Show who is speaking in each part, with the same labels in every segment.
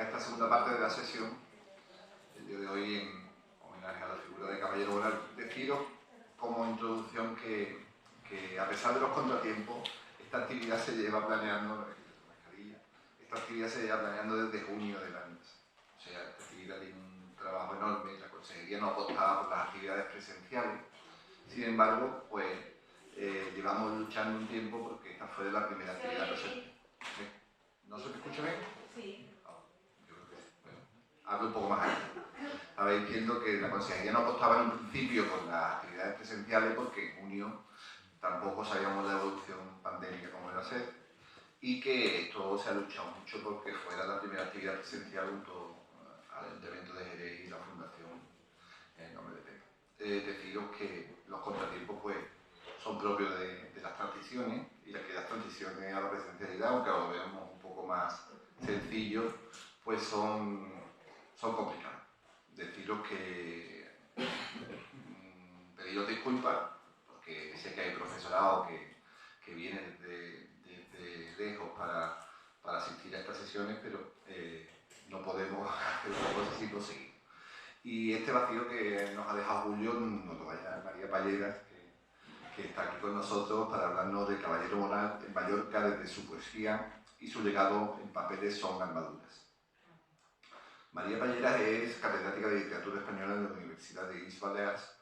Speaker 1: a esta segunda parte de la sesión, el día de hoy en homenaje a la figura de Caballero Bonal. Deciros como introducción que a pesar de los contratiempos, esta actividad se lleva planeando, desde junio del año pasado. O sea, esta actividad tiene un trabajo enorme, la consejería no apostaba por las actividades presenciales. Sin embargo, pues llevamos luchando un tiempo porque esta fue la primera actividad presente. ¿No se me escucha bien?
Speaker 2: Sí.
Speaker 1: Yo creo que sí. Bueno, hablo un poco más alto. Estabais viendo que la consejería no apostaba en un principio por las actividades presenciales porque en junio tampoco sabíamos la evolución pandémica como iba a ser y que esto se ha luchado mucho porque fuera la primera actividad presencial junto al Ayuntamiento de Jerez y la Fundación en nombre de Pepe. Deciros que los contratiempos pues son propios de las transiciones y que las transiciones a la presencialidad, aunque lo veamos un poco más sencillo, pues son complicados. Deciros que pediros disculpas porque sé que hay profesorado que viene desde lejos para asistir a estas sesiones, pero no podemos hacer otra cosa sin conseguir. Y este vacío que nos ha dejado Julio nos lo vaya María Palleras, que está aquí con nosotros para hablarnos de Caballero Bonal en Mallorca desde su poesía y su legado en papeles son armaduras. María Palleras es catedrática de Literatura Española en la Universidad de Isles Balears,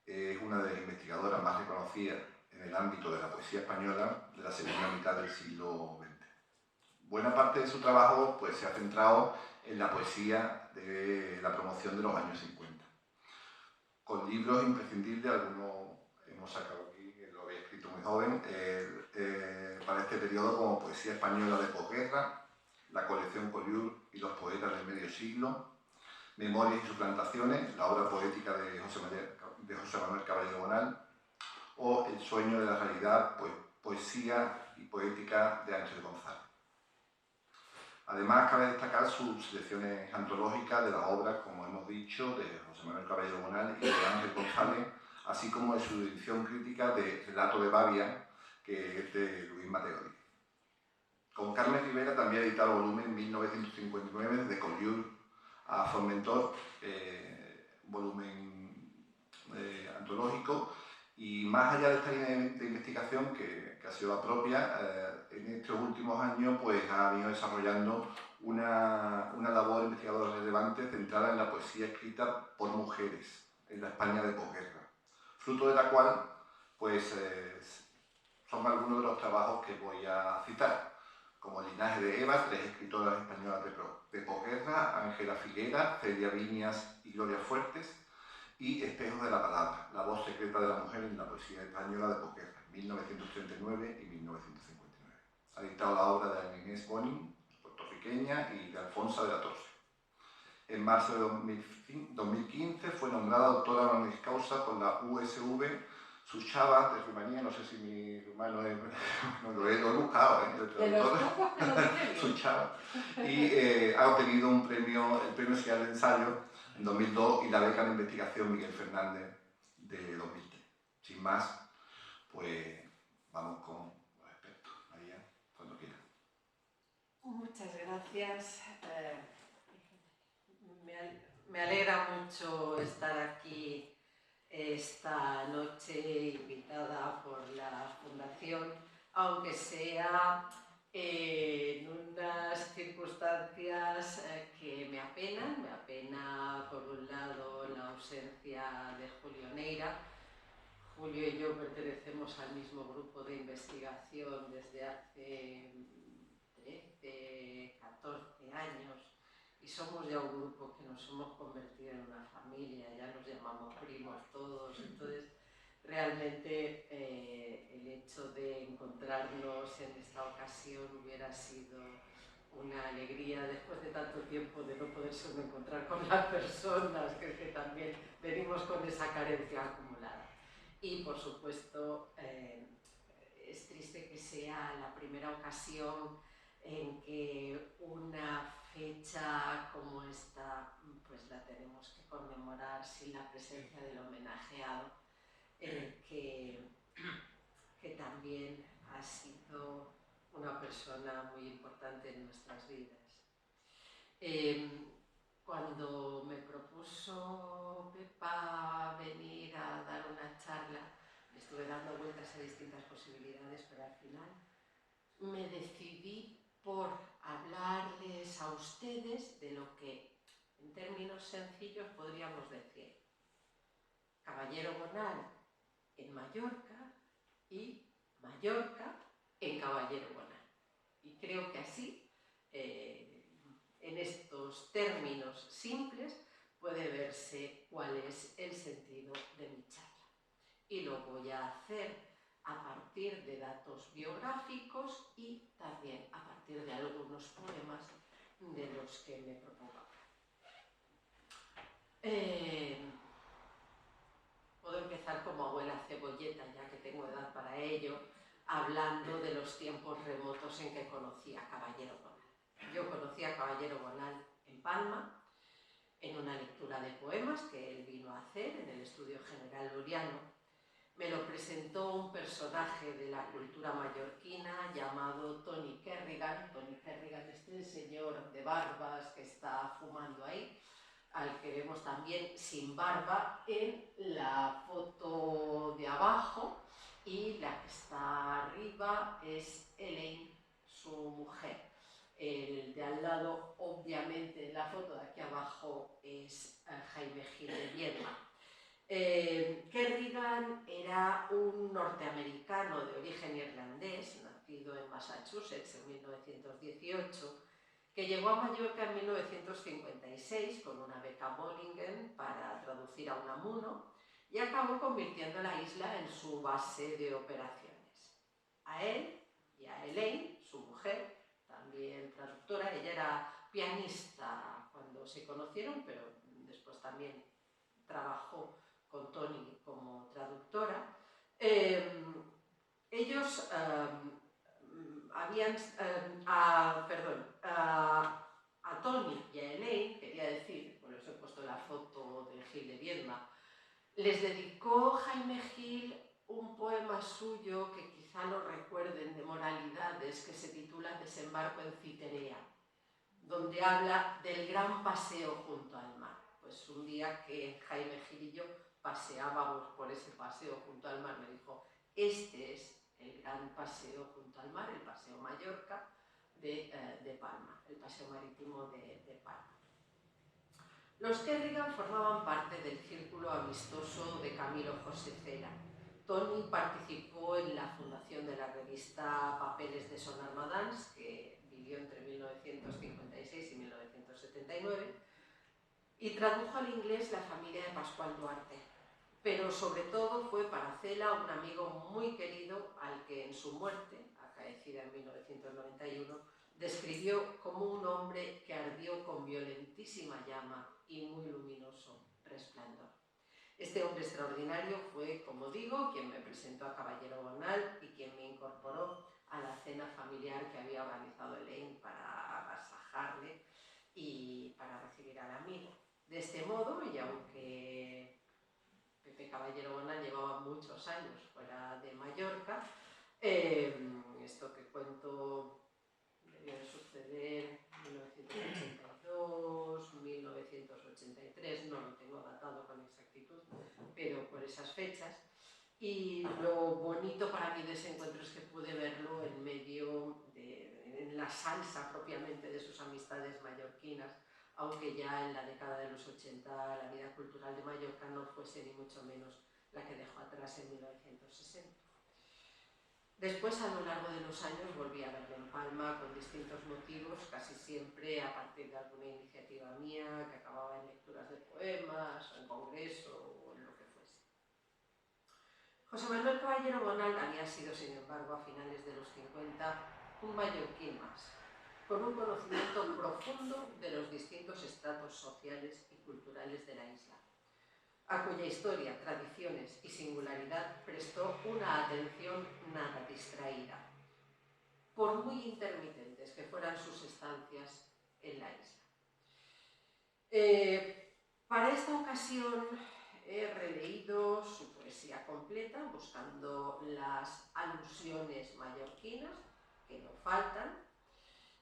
Speaker 1: es una de las investigadoras más reconocidas en el ámbito de la poesía española de la segunda mitad del siglo XX. Buena parte de su trabajo pues, se ha centrado en la poesía de la promoción de los años 50. Con libros imprescindibles, algunos hemos sacado aquí, que lo había escrito muy joven, para este periodo como Poesía Española de Posguerra, la colección Collioure y los poetas del medio siglo, Memorias y suplantaciones, la obra poética de José Manuel Caballero Bonal, o El sueño de la realidad, pues, poesía y poética de Ángel González. Además, cabe destacar sus selecciones antológicas de las obras, como hemos dicho, de José Manuel Caballero Bonal y de Ángel González, así como de su edición crítica de Relato de Babia, que es de Luis Mateoli. Con Carmen Rivera también ha editado el volumen 1959 de Collioure a Formentor, volumen antológico, y más allá de esta línea de investigación que ha sido la propia, en estos últimos años pues, ha venido desarrollando una labor investigadora relevante centrada en la poesía escrita por mujeres en la España de posguerra, fruto de la cual pues, son algunos de los trabajos que voy a citar, como Linaje de Eva, tres escritoras españolas de posguerra, Ángela Figuera, Celia Viñas y Gloria Fuertes, y Espejos de la Palabra, la voz secreta de la mujer en la poesía española de posguerra, 1939 y 1959. Ha dictado la obra de Ana Inés Bonin, puertorriqueña, y de Alfonso de la Torre. En marzo de 2015 fue nombrada doctora honoris causa por la USV Suceava de Rumanía, no sé si mi rumano es, no lo he buscado, Suceava, y ha obtenido un premio, el Premio Nacional de Ensayo en 2002 y la beca de investigación Miguel Fernández de 2003. Sin más, pues vamos con los expertos. María, cuando quiera.
Speaker 2: Muchas gracias. Me alegra mucho estar aquí esta noche invitada por la Fundación, aunque sea en unas circunstancias que me apenan. Me apena, por un lado, la ausencia de Julio Neira. Julio y yo pertenecemos al mismo grupo de investigación desde hace 13, 14 años y somos ya un grupo que nos hemos convertido en una familia, ya nos llamamos primos todos. Entonces, realmente el hecho de encontrarnos en esta ocasión hubiera sido una alegría después de tanto tiempo de no poderse encontrar con las personas, que también venimos con esa carencia acumulada. Y, por supuesto, es triste que sea la primera ocasión en que una fecha como esta pues la tenemos que conmemorar sin la presencia del homenajeado, que también ha sido una persona muy importante en nuestras vidas. Cuando me propuso Pepa venir a dar una charla, estuve dando vueltas a distintas posibilidades, pero al final me decidí por hablarles a ustedes de lo que, en términos sencillos, podríamos decir Caballero Bonal en Mallorca y Mallorca en Caballero Bonal. Y creo que así, en estos términos simples, puede verse cuál es el sentido de mi charla. Y lo voy a hacer a partir de datos biográficos y también a partir de algunos poemas de los que me propongo. Puedo empezar como abuela cebolleta, ya que tengo edad para ello, hablando de los tiempos remotos en que conocí a Caballero Bonal. Yo conocí a Caballero Bonal en Palma, en una lectura de poemas que él vino a hacer en el Estudio General Luriano. Me lo presentó un personaje de la cultura mallorquina llamado Tony Kerrigan. Tony Kerrigan, este señor de barbas que está fumando ahí, al que vemos también sin barba en la foto de abajo, y la que está arriba es Elaine, su mujer. El de al lado, obviamente, en la foto de aquí abajo es Jaime Gil de Viedma. Kerrigan era un norteamericano de origen irlandés, nacido en Massachusetts en 1918, que llegó a Mallorca en 1956 con una beca Bollingen para traducir a Unamuno y acabó convirtiendo la isla en su base de operaciones. A él y a Elaine, su mujer, también traductora, ella era pianista cuando se conocieron, pero después también trabajó con Tony como traductora. Ellos habían, a Tony y a Elaine, quería decir, por eso he puesto la foto de Gil de Viedma, les dedicó Jaime Gil un poema suyo que quizá lo recuerden, de moralidades, que se titula Desembarco en Citerea, donde habla del gran paseo junto al mar. Pues un día que Jaime Gil y yo paseábamos por ese paseo junto al mar, me dijo: este es el gran paseo junto al mar, el paseo Mallorca de Palma, el paseo marítimo de Palma. Los Kerrigan formaban parte del círculo amistoso de Camilo José Cera. Tony participó en la fundación de la revista Papeles de Son Armadans, que vivió entre 1956 y 1979, y tradujo al inglés La familia de Pascual Duarte. Pero sobre todo fue para Cela un amigo muy querido al que en su muerte, acaecida en 1991, describió como un hombre que ardió con violentísima llama y muy luminoso resplandor. Este hombre extraordinario fue, como digo, quien me presentó a Caballero Bonal y quien me incorporó a la cena familiar que había organizado Elaine para agasajarle y para recibir al amigo. De este modo, y aunque Pepe Caballero Bonal llevaba muchos años fuera de Mallorca, esto que cuento debió de suceder en 1982, 1983, no lo tengo datado con exactitud, pero por esas fechas. Y lo bonito para mí de ese encuentro es que pude verlo en medio en la salsa propiamente de sus amistades mallorquinas, aunque ya en la década de los 80 la vida cultural de Mallorca no fuese ni mucho menos la que dejó atrás en 1960. Después, a lo largo de los años, volví a verlo en Palma con distintos motivos, casi siempre a partir de alguna iniciativa mía que acababa en lecturas de poemas, o en congreso, o en lo que fuese. José Manuel Caballero Bonal había sido, sin embargo, a finales de los 50, un mallorquín más, con un conocimiento profundo de los distintos estratos sociales y culturales de la isla, a cuya historia, tradiciones y singularidad prestó una atención nada distraída, por muy intermitentes que fueran sus estancias en la isla. Para esta ocasión he releído su poesía completa, buscando las alusiones mallorquinas, que no faltan.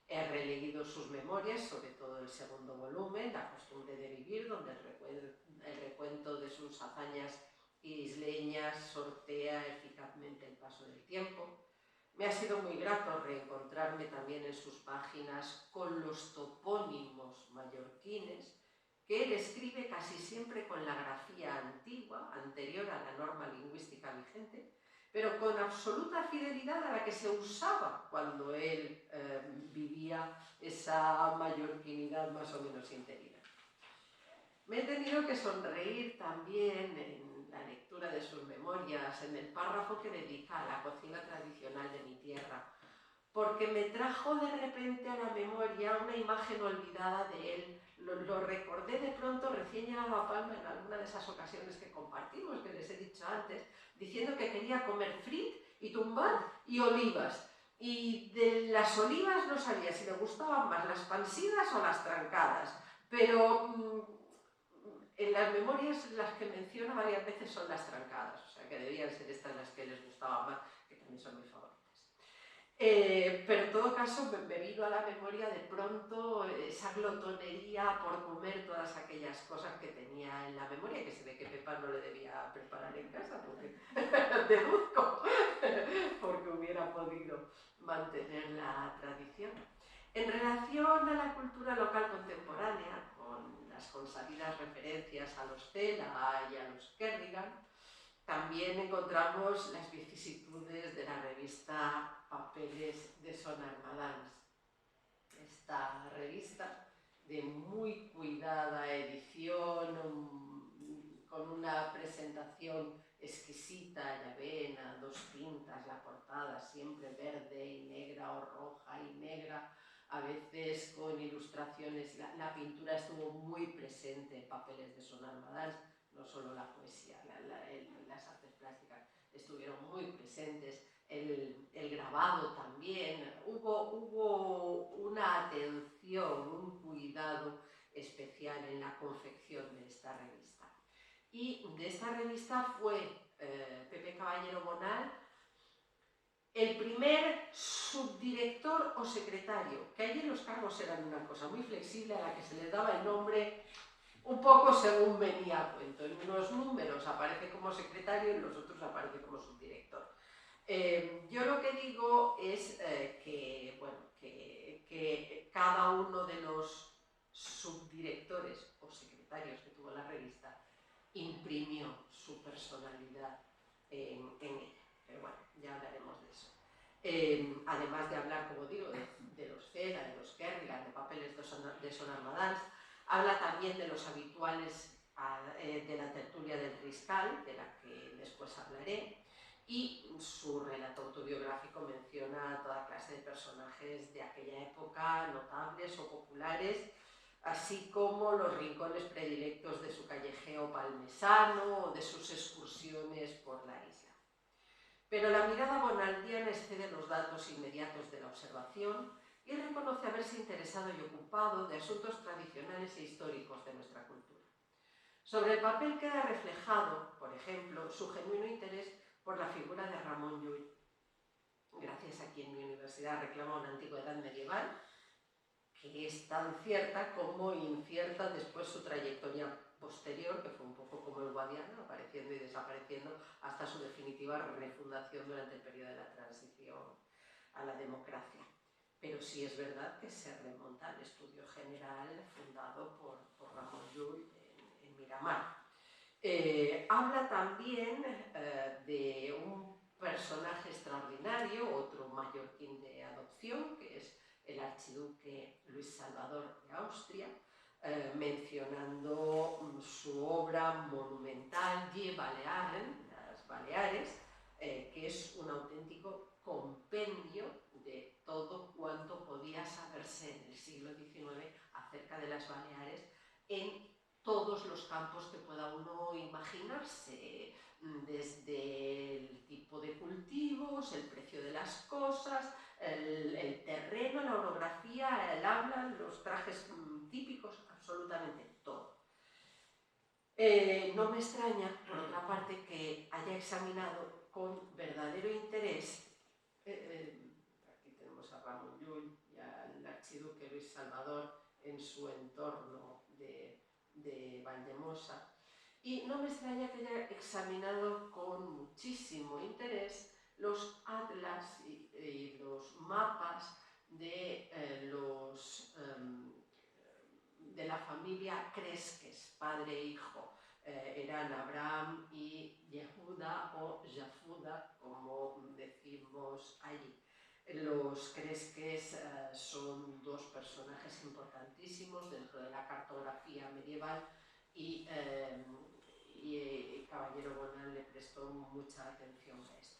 Speaker 2: He releído sus memorias, sobre todo el segundo volumen, La costumbre de vivir, donde el recuento de sus hazañas isleñas sortea eficazmente el paso del tiempo. Me ha sido muy grato reencontrarme también en sus páginas con los topónimos mallorquines, que él escribe casi siempre con la grafía antigua, anterior a la norma lingüística vigente, pero con absoluta fidelidad a la que se usaba cuando él vivía esa mallorquinidad más o menos interina. Me he tenido que sonreír también en la lectura de sus memorias, en el párrafo que dedica a la cocina tradicional de mi tierra, porque me trajo de repente a la memoria una imagen olvidada de él. Lo recordé de pronto recién llegado a Palma en alguna de esas ocasiones que compartimos, que les he dicho antes, diciendo que quería comer frit y tumbat y olivas. Y de las olivas no sabía si me gustaban más las pansidas o las trancadas, pero en las memorias las que menciona varias veces son las trancadas, o sea que debían ser estas las que les gustaban más, que también son mis favoritas. Pero en todo caso me vino a la memoria de pronto esa glotonería por comer todas aquellas cosas que tenía en la memoria, que se ve que Pepa no le debía preparar en casa, porque deduzco, porque hubiera podido mantener la tradición. En relación a la cultura local contemporánea, con las consabidas referencias a los Cela y a los Kerrigan, también encontramos las vicisitudes de la revista Papeles de Son Armadans. Esta revista de muy cuidada edición, con una presentación exquisita, ya ven, a dos tintas, la portada siempre verde y negra o roja y negra, a veces con ilustraciones. La pintura estuvo muy presente en Papeles de Son Armadans, no solo la poesía, las artes plásticas estuvieron muy presentes, el grabado también. Hubo una atención, un cuidado especial en la confección de esta revista. Y de esta revista fue Pepe Caballero Bonal el primer subdirector o secretario, que allí los cargos eran una cosa muy flexible a la que se les daba el nombre un poco según venía a cuento. En unos números aparece como secretario, en los otros aparece como subdirector. Yo lo que digo es que cada uno de los subdirectores o secretarios que tuvo la revista imprimió su personalidad en ella. Pero bueno, ya hablaremos de eso. Además de hablar, como digo, de los Cela, de los Kerrigan, de Papeles de Son Armadans, habla también de los habituales de la tertulia del Riscal, de la que después hablaré, y su relato autobiográfico menciona a toda clase de personajes de aquella época, notables o populares, así como los rincones predilectos de su callejeo palmesano o de sus excursiones por la isla. Pero la mirada bonaldiana excede los datos inmediatos de la observación y reconoce haberse interesado y ocupado de asuntos tradicionales e históricos de nuestra cultura. Sobre el papel queda reflejado, por ejemplo, su genuino interés por la figura de Ramón Llull, gracias a quien mi universidad reclama una antigüedad medieval, que es tan cierta como incierta después su trayectoria posterior, que fue un poco como el Guadiana, apareciendo y desapareciendo hasta su definitiva refundación durante el periodo de la transición a la democracia. Pero sí es verdad que se remonta al estudio general fundado por Ramón Llull en Miramar. Habla también de un personaje extraordinario, otro mallorquín de adopción, que es el archiduque Luis Salvador de Austria, mencionando su obra monumental Die Balearen, las Baleares, que es un auténtico compendio de todo cuanto podía saberse en el siglo XIX acerca de las Baleares en todos los campos que pueda uno imaginarse, desde el tipo de cultivos, el precio de las cosas, el terreno, la orografía, el habla, los trajes típicos, absolutamente todo. No me extraña, por otra parte, que haya examinado con verdadero interés, aquí tenemos a Ramón Llull y al archiduque Luis Salvador en su entorno de Valldemosa. Y no me extraña que haya examinado con muchísimo interés los atlas y los mapas de la familia Cresques, padre e hijo. Eran Abraham y Yehuda o Yafuda, como decimos allí. Los Cresques son dos personajes importantísimos dentro de la cartografía medieval y Caballero Bonal le prestó mucha atención a esto.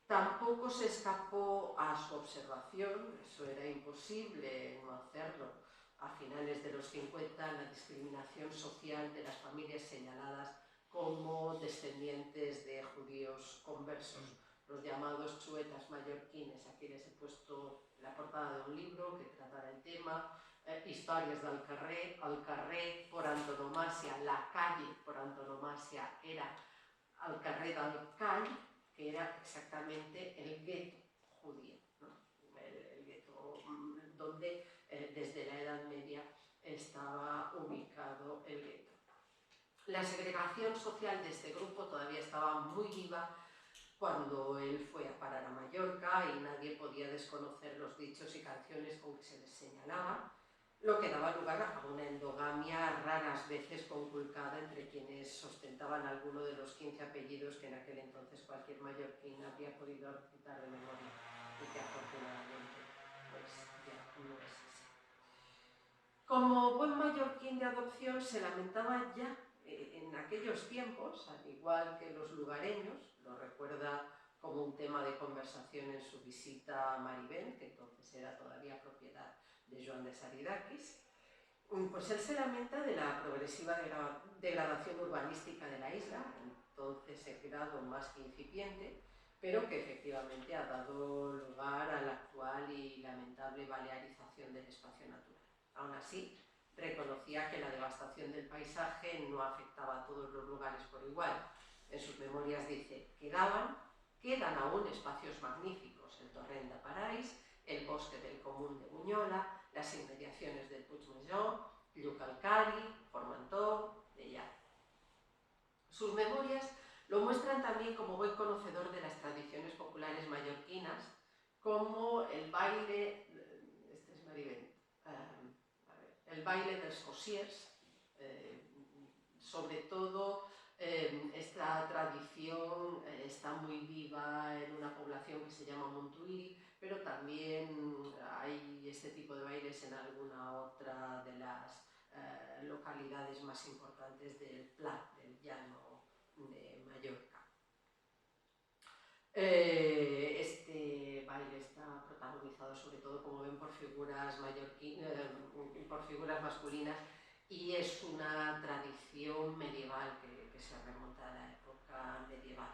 Speaker 2: Tampoco se escapó a su observación, eso era imposible no hacerlo, a finales de los 50, la discriminación social de las familias señaladas como descendientes de judíos conversos, los llamados chuetas mallorquines. Aquí les he puesto la portada de un libro que tratara el tema, Historias del Carrer. El carrer por antonomasia, la calle por antonomasia era el carrer del Call, que era exactamente el gueto judío, ¿no? El gueto donde desde la Edad Media estaba ubicado el gueto. La segregación social de este grupo todavía estaba muy viva cuando él fue a parar a Mallorca y nadie podía desconocer los dichos y canciones con que se les señalaba, lo que daba lugar a una endogamia raras veces conculcada entre quienes sostentaban alguno de los 15 apellidos que en aquel entonces cualquier mallorquín habría podido recitar de memoria y que afortunadamente pues ya no es así. Como buen mallorquín de adopción se lamentaba ya en aquellos tiempos, al igual que los lugareños, lo recuerda como un tema de conversación en su visita a Maribén, que entonces era todavía propiedad de Joan de Saridakis, pues él se lamenta de la progresiva degradación urbanística de la isla, entonces en grado más que incipiente, pero que efectivamente ha dado lugar a la actual y lamentable balearización del espacio natural. Aún así, reconocía que la devastación del paisaje no afectaba a todos los lugares por igual. En sus memorias dice: quedan aún espacios magníficos, el Torrent de París, el bosque del Común de Bunyola, las inmediaciones del Puigmajor, Llucalcari, Formentor, Dellà. Sus memorias lo muestran también como buen conocedor de las tradiciones populares mallorquinas, como el baile, este es Maribén, el baile dels Cossiers, sobre todo esta tradición está muy viva en una población que se llama Montuïri, pero también hay este tipo de bailes en alguna otra de las localidades más importantes del Pla, del llano de Mallorca. Este baile está protagonizado sobre todo, como ven, por figuras masculinas, y es una tradición medieval que se remonta a la época medieval.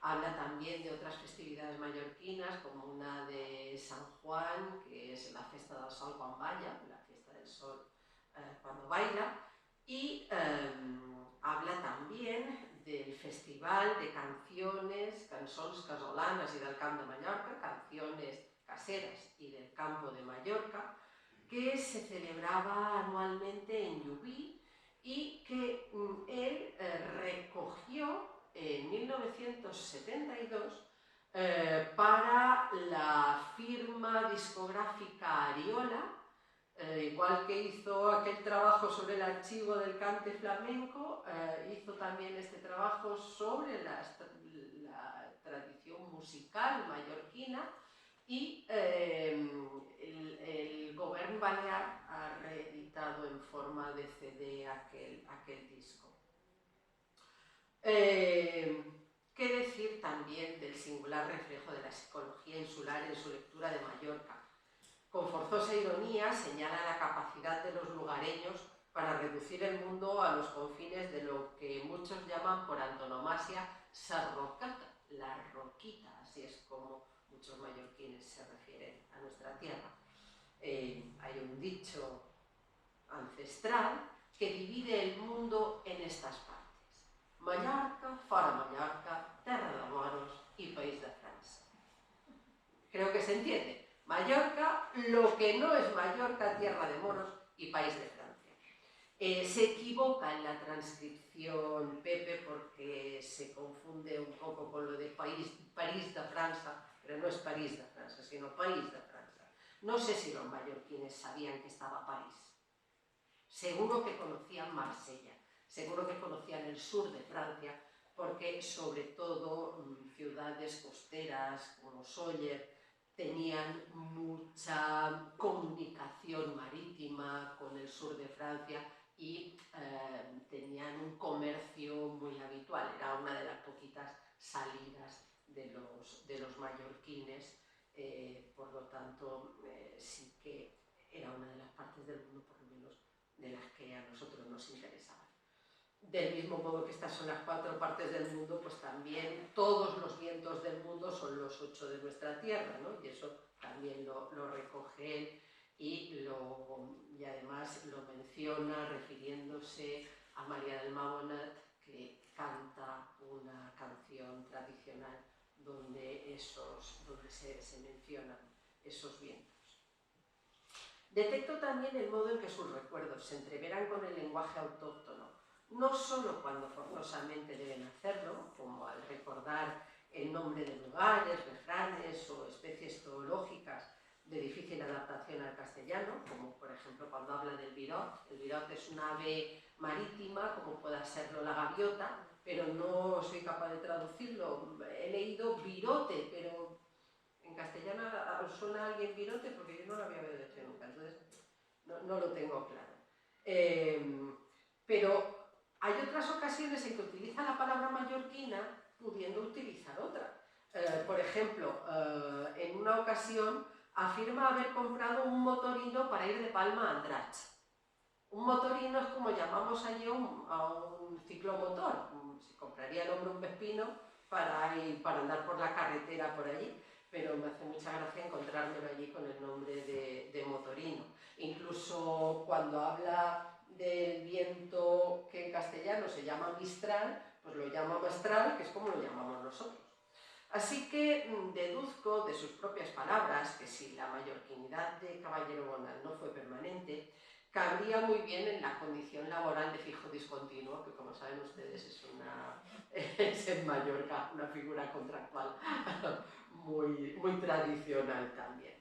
Speaker 2: Habla también de otras festividades mallorquinas, como una de San Juan, que es la fiesta del sol quan balla, la fiesta del sol cuando baila, y habla también del festival de cançons casolanes y del Camp de Mallorca, canciones caseras y del campo de Mallorca, que se celebraba anualmente en Llubí y que él recogió en 1972 para la firma discográfica Ariola, igual que hizo aquel trabajo sobre el archivo del cante flamenco, hizo también este trabajo sobre la tradición musical mallorquina, y el Govern Balear ha reeditado en forma de CD aquel disco. ¿Qué decir también del singular reflejo de la psicología insular en su lectura de Mallorca? Con forzosa ironía señala la capacidad de los lugareños para reducir el mundo a los confines de lo que muchos llaman por antonomasia Sarrocata, la roquita, así es como muchos mallorquines se refieren a nuestra tierra. Hay un dicho ancestral que divide el mundo en estas partes: Mallorca, fora Mallorca, terra de moros y país de Francia. Creo que se entiende. Mallorca, lo que no es Mallorca, tierra de moros y país de Francia. Se equivoca en la transcripción Pepe porque se confunde un poco con lo de París de Francia, pero no es París de Francia, sino País de Francia. No sé si los mallorquines sabían que estaba París. Seguro que conocían Marsella, seguro que conocían el sur de Francia, porque sobre todo ciudades costeras como Sóller tenían mucha comunicación marítima con el sur de Francia y tenían un comercio muy habitual. Era una de las poquitas salidas de los mallorquines, por lo tanto sí que era una de las partes del mundo, por lo menos, de las que a nosotros nos interesaban. Del mismo modo que estas son las 4 partes del mundo, pues también todos los vientos del mundo son los 8 de nuestra tierra, ¿no? Y eso también lo recoge él y además lo menciona refiriéndose a María del Mabonet, que canta una canción tradicional donde se mencionan esos vientos. Detecto también el modo en que sus recuerdos se entreveran con el lenguaje autóctono, no solo cuando forzosamente deben hacerlo, como al recordar el nombre de lugares, refranes o especies zoológicas de difícil adaptación al castellano, como por ejemplo cuando habla del virot. El virot es un ave marítima, como pueda serlo la gaviota, pero no soy capaz de traducirlo. He leído virote, pero en castellano suena a alguien virote porque yo no lo había oído nunca, entonces no lo tengo claro. Pero hay otras ocasiones en que utiliza la palabra mallorquina pudiendo utilizar otra. Por ejemplo, en una ocasión afirma haber comprado un motorino para ir de Palma a Andratx. Un motorino es como llamamos allí a un ciclomotor. Se compraría el hombre un pepino para andar por la carretera por allí, pero me hace mucha gracia encontrármelo allí con el nombre de motorino. Incluso cuando habla del viento que en castellano se llama mistral, pues lo llama mastral, que es como lo llamamos nosotros. Así que deduzco de sus propias palabras que si la mallorquinidad de Caballero Bonal no fue permanente, cabría muy bien en la condición laboral de fijo discontinuo, que como saben ustedes es en Mallorca una figura contractual muy tradicional también.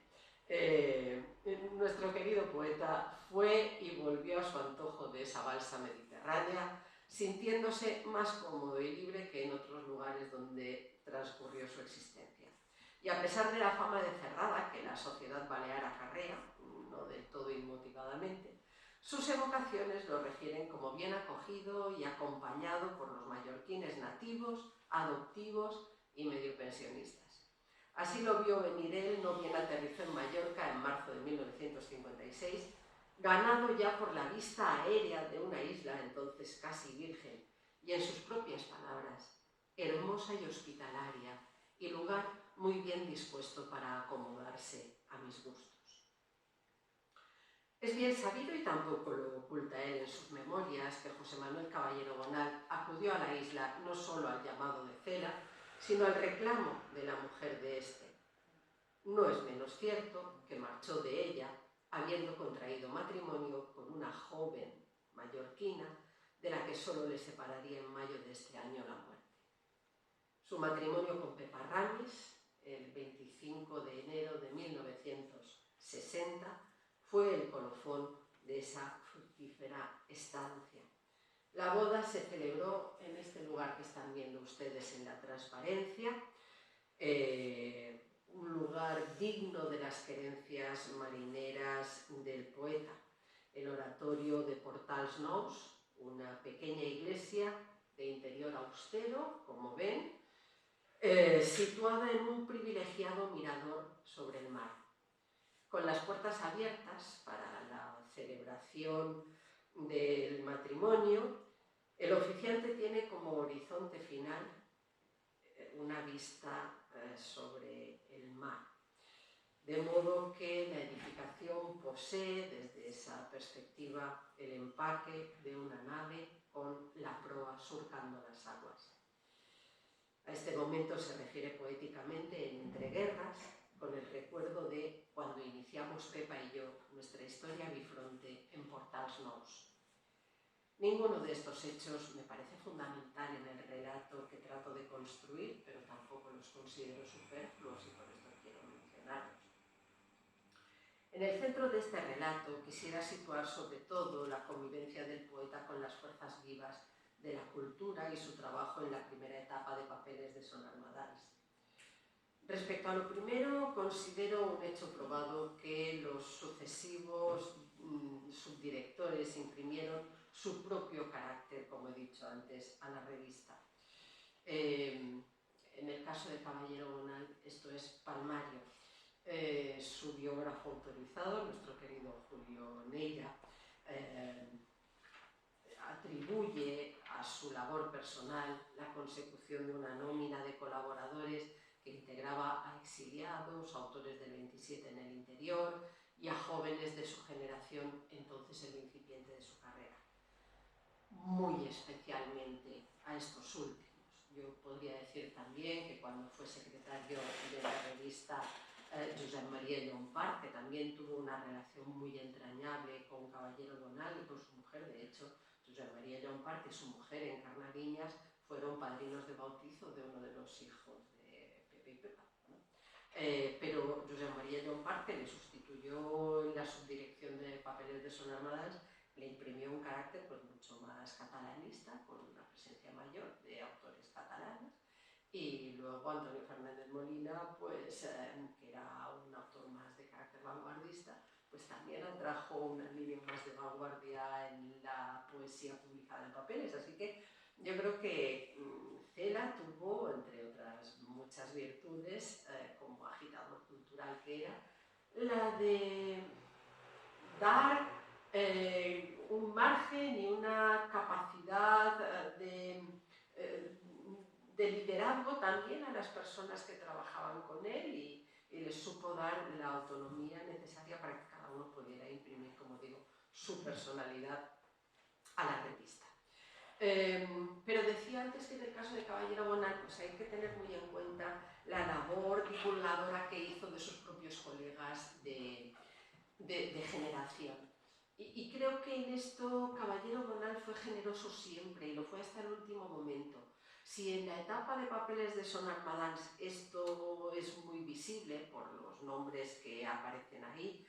Speaker 2: Nuestro querido poeta fue y volvió a su antojo de esa balsa mediterránea, sintiéndose más cómodo y libre que en otros lugares donde transcurrió su existencia. Y a pesar de la fama de cerrada que la sociedad balear acarrea, no del todo inmotivadamente, sus evocaciones lo refieren como bien acogido y acompañado por los mallorquines nativos, adoptivos y medio pensionistas. Así lo vio venir él, no bien aterrizó en Mallorca en marzo de 1956, ganado ya por la vista aérea de una isla entonces casi virgen, y en sus propias palabras, hermosa y hospitalaria, y lugar muy bien dispuesto para acomodarse a mis gustos. Es bien sabido, y tampoco lo oculta él en sus memorias, que José Manuel Caballero Bonal acudió a la isla no solo al llamado de cela, sino al reclamo de la mujer de éste. No es menos cierto que marchó de ella, habiendo contraído matrimonio con una joven mallorquina, de la que solo le separaría en mayo de este año la muerte. Su matrimonio con Pepa Ramis, el 25 de enero de 1960, fue el colofón de esa fructífera estancia. La boda se celebró en este lugar que están viendo ustedes en la transparencia, un lugar digno de las querencias marineras del poeta, el oratorio de Portals Nous, una pequeña iglesia de interior austero, como ven, situada en un privilegiado mirador sobre el mar, con las puertas abiertas para la celebración del matrimonio. El oficiante tiene como horizonte final una vista sobre el mar, de modo que la edificación posee desde esa perspectiva el empaque de una nave con la proa surcando las aguas. A este momento se refiere poéticamente en Entreguerras, con el recuerdo de cuando iniciamos Pepa y yo nuestra historia bifronte en Portals Nous. Ninguno de estos hechos me parece fundamental en el relato que trato de construir, pero tampoco los considero superfluos y por esto quiero mencionarlos. En el centro de este relato quisiera situar sobre todo la convivencia del poeta con las fuerzas vivas de la cultura y su trabajo en la primera etapa de Papeles de Son Armadans. Respecto a lo primero, considero un hecho probado que los sucesivos subdirectores imprimieron su propio carácter, como he dicho antes, a la revista. En el caso de Caballero Bonal, esto es palmario. Su biógrafo autorizado, nuestro querido Julio Neira, atribuye a su labor personal la consecución de una nómina de colaboradores que integraba a exiliados, autores del 27 en el interior y a jóvenes de su generación, entonces el incipiente de su carrera. Muy especialmente a estos últimos. Yo podría decir también que cuando fue secretario de la revista Josep María Llompart, que también tuvo una relación muy entrañable con Caballero Bonal y con su mujer, de hecho, Josep María Llompart y su mujer, Encarna Viñas, fueron padrinos de bautizo de uno de los hijos de Pepe y Pepa, ¿no? Pero Josep María Llompart, que le sustituyó en la subdirección de Papeles de Son Armadans, le imprimió un carácter pues, mucho más catalanista, con una presencia mayor de autores catalanes, y luego Antonio Fernández Molina, pues, que era un autor más de carácter vanguardista, pues también atrajo una línea más de vanguardia en la poesía publicada en papeles. Así que yo creo que Cela tuvo, entre otras muchas virtudes, como agitador cultural que era, la de dar un margen y una capacidad de liderazgo también a las personas que trabajaban con él y les supo dar la autonomía necesaria para que cada uno pudiera imprimir, como digo, su personalidad a la revista. Pero decía antes que en el caso de Caballero Bonal pues hay que tener muy en cuenta la labor divulgadora que hizo de sus propios colegas de generación. Y creo que en esto Caballero Bonal fue generoso siempre y lo fue hasta el último momento. Si en la etapa de Papeles de Son Armadans esto es muy visible por los nombres que aparecen ahí,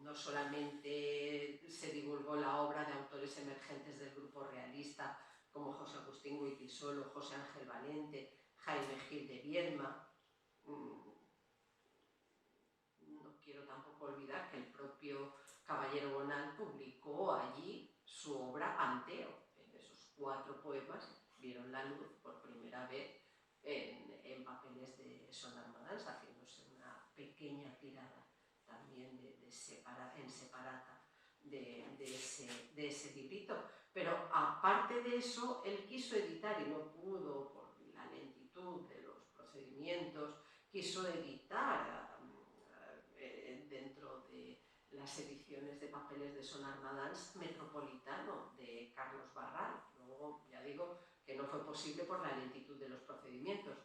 Speaker 2: no solamente se divulgó la obra de autores emergentes del grupo realista como José Agustín Goytisolo, José Ángel Valente, Jaime Gil de Viedma. No quiero tampoco olvidar que el propio Caballero Bonal publicó allí su obra Anteo. En esos 4 poemas vieron la luz por primera vez en Papeles de Son Armadans, haciéndose una pequeña tirada también en separata de ese librito. Pero aparte de eso, él quiso editar y no pudo por la lentitud de los procedimientos, quiso editar dentro de las ediciones de Papeles de Son Armadans Metropolitano de Carlos Barral. Luego ya digo que no fue posible por la lentitud de los procedimientos.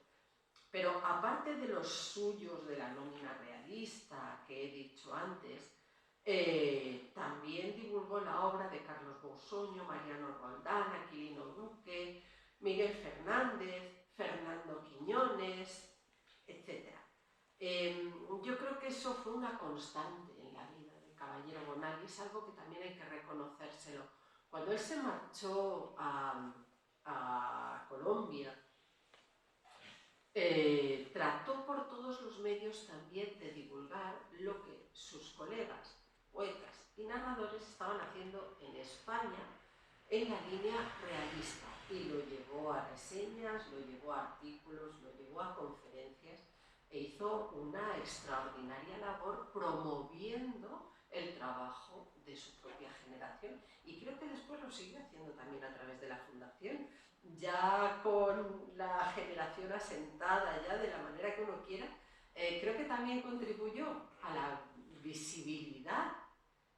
Speaker 2: Pero aparte de los suyos de la nómina realista que he dicho antes, también divulgó la obra de Carlos Bousoño, Mariano Roldán, Aquilino Duque, Miguel Fernández, Fernando Quiñones, etc. Yo creo que eso fue una constante en la vida de Caballero Bonal y es algo que también hay que reconocérselo. Cuando él se marchó a Colombia, trató por todos los medios también de divulgar lo que sus colegas, poetas y narradores estaban haciendo en España en la línea realista, y lo llevó a reseñas, lo llevó a artículos, lo llevó a conferencias e hizo una extraordinaria labor promoviendo el trabajo de su propia generación, y creo que después lo siguió haciendo también a través de la Fundación, ya con la generación asentada ya de la manera que uno quiera. Creo que también contribuyó a la visibilidad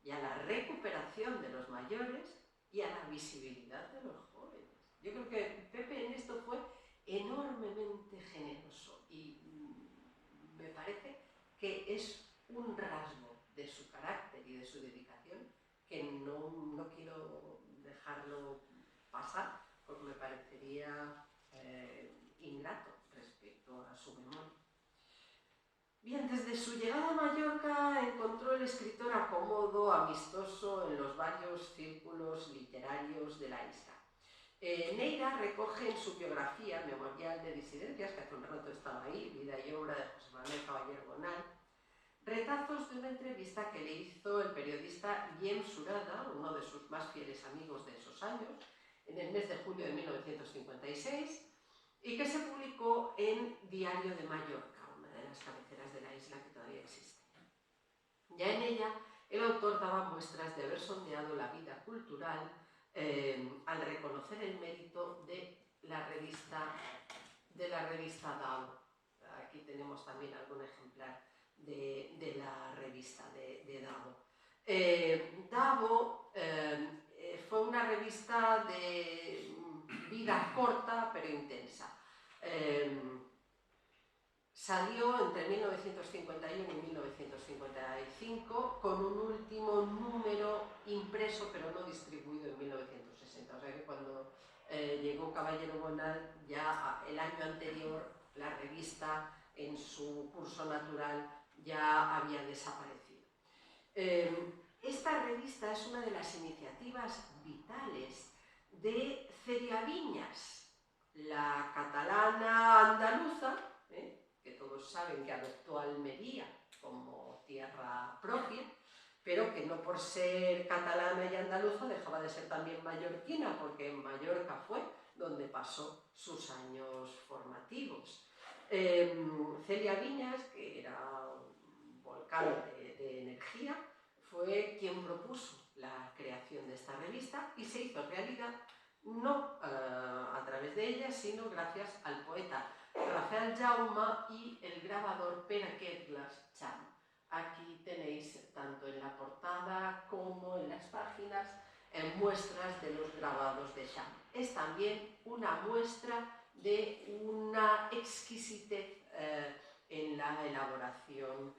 Speaker 2: y a la recuperación de los mayores y a la visibilidad de los jóvenes. Yo creo que Pepe en esto fue enormemente generoso y me parece que es un rasgo de su carácter y de su dedicación que no quiero dejarlo pasar, porque me parecería ingrato respecto a su memoria. Bien, desde su llegada a Mallorca encontró el escritor acomodo, amistoso en los varios círculos literarios de la isla. Neira recoge en su biografía, Memorial de Disidencias, que hace un rato estaba ahí, Vida y obra de José Manuel Caballero Bonal, retazos de una entrevista que le hizo el periodista Guillem Surada, uno de sus más fieles amigos de esos años, en el mes de julio de 1956, y que se publicó en Diario de Mallorca, una de las cabeceras de la isla que todavía existe. Ya en ella, el autor daba muestras de haber sondeado la vida cultural al reconocer el mérito de la revista Dao. Aquí tenemos también algún ejemplar de la revista de Dao. Dao fue una revista de vida corta pero intensa. Salió entre 1951 y 1955 con un último número impreso pero no distribuido en 1960. O sea que cuando llegó Caballero Bonal, ya el año anterior la revista en su curso natural ya había desaparecido. Esta revista es una de las iniciativas vitales de Celia Viñas, la catalana andaluza, que todos saben que adoptó Almería como tierra propia, pero que no por ser catalana y andaluza dejaba de ser también mallorquina, porque en Mallorca fue donde pasó sus años formativos. Celia Viñas, que era un volcán de energía, fue quien propuso la creación de esta revista y se hizo realidad no a través de ella, sino gracias al poeta Rafael Jaume y el grabador Pere aquest Glaç Cham. Aquí tenéis, tanto en la portada como en las páginas, muestras de los grabados de Cham. Es también una muestra de una exquisitez en la elaboración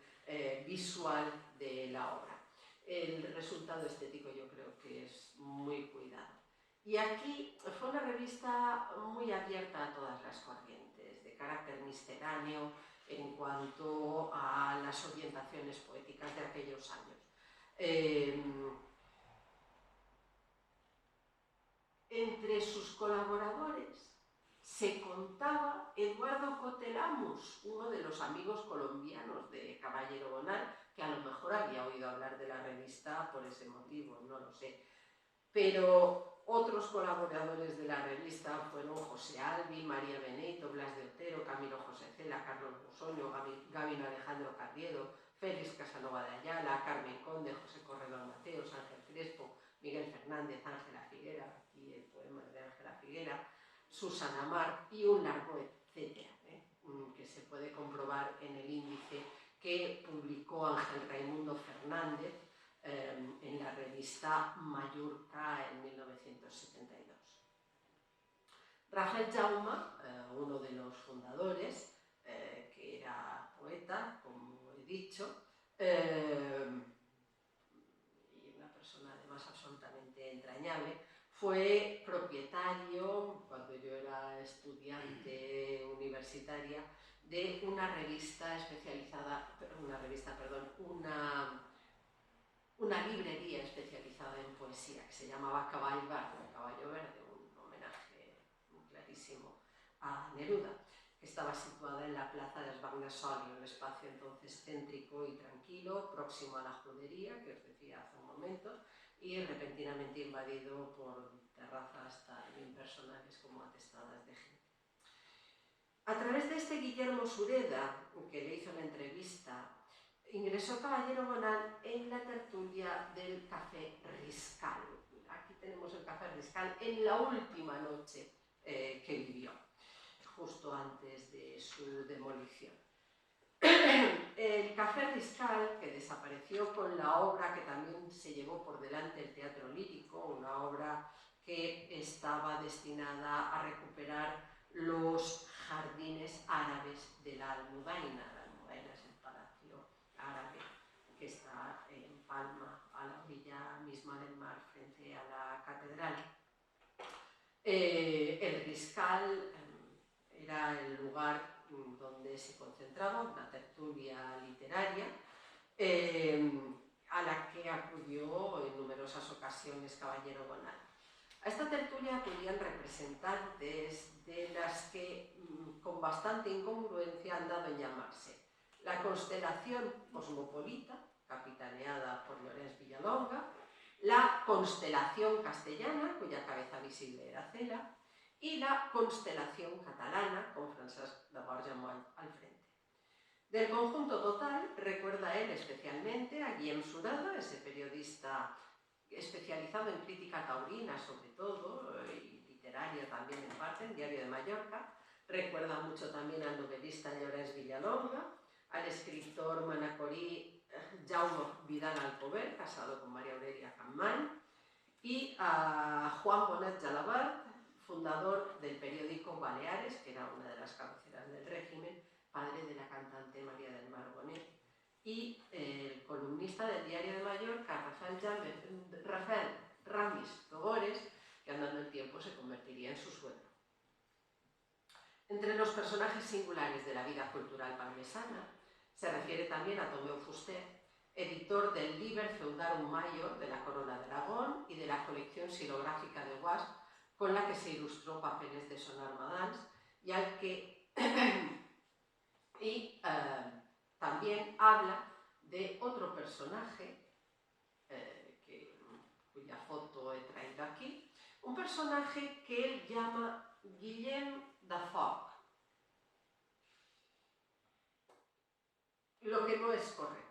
Speaker 2: visual de la obra. El resultado estético yo creo que es muy cuidado. Y aquí fue una revista muy abierta a todas las corrientes, de carácter misceláneo en cuanto a las orientaciones poéticas de aquellos años. Entre sus colaboradores se contaba Eduardo Cotelamus, uno de los amigos colombianos de Caballero Bonal, que a lo mejor había oído hablar de la revista por ese motivo, no lo sé. Pero otros colaboradores de la revista fueron José Albi, María Benito, Blas de Otero, Camilo José Cela, Carlos Busoño, Gabino Alejandro Carriedo, Félix Casanova de Ayala, Carmen Conde, José Corredor Mateos, Ángel Crespo, Miguel Fernández, Ángela Figuera, aquí el poema de Ángela Figuera, Susana Mar y un largo etcétera, que se puede comprobar en el índice que publicó Ángel Raimundo Fernández en la revista Mallorca en 1972. Rafael Jaume, uno de los fundadores, que era poeta, como he dicho, y una persona además absolutamente entrañable, fue propietario, cuando yo era estudiante universitaria, de una revista especializada, una librería especializada en poesía que se llamaba Caballo Verde, un homenaje clarísimo a Neruda, que estaba situada en la plaza de Sbagnasoli, un espacio entonces céntrico y tranquilo, próximo a la judería, que os decía hace un momento, y repentinamente invadido por terrazas tan impersonales como atestadas de gente. A través de este Guillermo Sureda, que le hizo la entrevista, ingresó Caballero Bonal en la tertulia del Café Riscal. Aquí tenemos el Café Riscal en la última noche que vivió, justo antes de su demolición. El Café Riscal, que desapareció con la obra que también se llevó por delante el Teatro Lírico, una obra que estaba destinada a recuperar los jardines árabes de la Almudaina. La Almudaina es árabe que está en Palma, a la orilla misma del mar, frente a la catedral. El Riscal era el lugar donde se concentraba una tertulia literaria, a la que acudió en numerosas ocasiones Caballero Bonal. A esta tertulia acudían representantes de las que, con bastante incongruencia, han dado en llamarse la constelación cosmopolita, capitaneada por Llorens Villalonga, la constelación castellana, cuya cabeza visible era Cela, y la constelación catalana, con Francesc de Borja Moll al frente. Del conjunto total, recuerda él especialmente a Guillem Sureda, ese periodista especializado en crítica taurina, sobre todo, y literaria también en parte, en Diario de Mallorca. Recuerda mucho también al novelista Llorens Villalonga, al escritor manacorí Jaume Vidal Alcover, casado con María Aurelia Campmany, y a Juan Bonet Jalabert, fundador del periódico Baleares, que era una de las cabeceras del régimen, padre de la cantante María del Mar Bonet, y el columnista del Diario de Mallorca, Rafael Ramis Togores, que andando el tiempo se convertiría en su suegro. Entre los personajes singulares de la vida cultural palmesana se refiere también a Tomeu Fuster, editor del Liber Feudarum Maior de la Corona de Aragón y de la colección xilográfica de Guasp, con la que se ilustró papeles de Sonar Madans, y al que también habla de otro personaje cuya foto he traído aquí, un personaje que él llama Guillem de Foc, lo que no es correcto.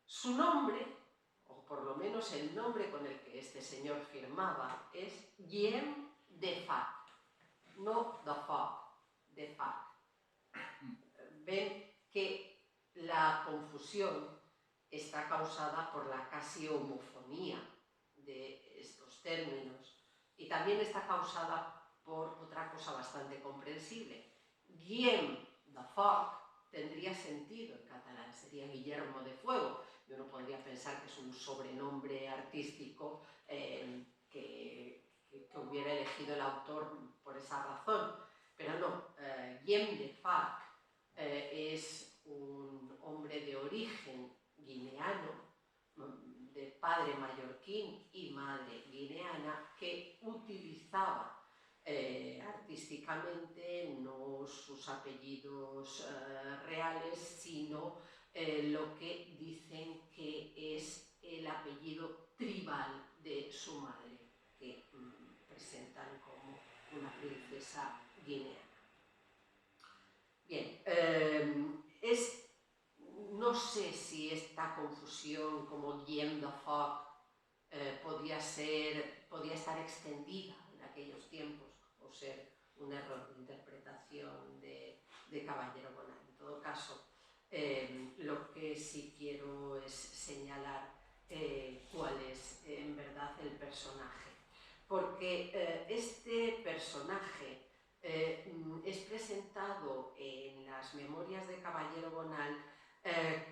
Speaker 2: Su nombre, o por lo menos el nombre con el que este señor firmaba, es Guillem de Fac, no de Foc, de Fac. Ven que la confusión está causada por la casi homofonía de estos términos y también está causada por otra cosa bastante comprensible. Guillem de Foc tendría sentido en catalán, sería Guillermo de Fuego, y uno podría pensar que es un sobrenombre artístico que hubiera elegido el autor por esa razón, pero no, Guillem de Foc es un hombre de origen guineano, de padre mallorquín y madre guineana, que utilizaba artísticamente no sus apellidos reales, sino lo que dicen que es el apellido tribal de su madre, que presentan como una princesa guineana. Bien, no sé si esta confusión como Guillem de Foc podía estar extendida en aquellos tiempos o ser un error de interpretación de Caballero Bonal. En todo caso, lo que sí quiero es señalar cuál es en verdad el personaje, porque este personaje es presentado en las memorias de Caballero Bonal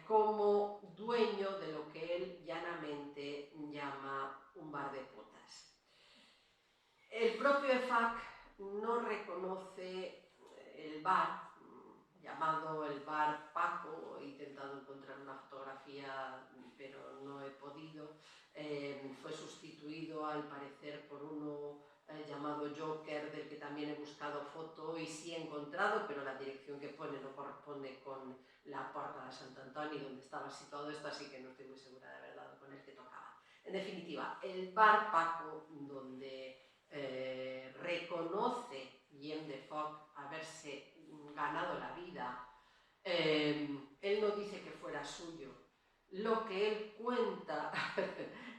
Speaker 2: como dueño de lo que él llanamente llama un bar de putas. El propio EFAC no reconoce el bar, llamado el bar Paco. He intentado encontrar una fotografía, pero no he podido. Fue sustituido, al parecer, por uno llamado Joker, del que también he buscado foto y sí he encontrado, pero la dirección que pone no corresponde con la Porta de Sant Antoni, donde estaba situado esto, así que no estoy muy segura de haber dado con el que tocaba. En definitiva, el bar Paco, donde reconoce Guillem de Foc haberse ganado la vida, él no dice que fuera suyo. Lo que él cuenta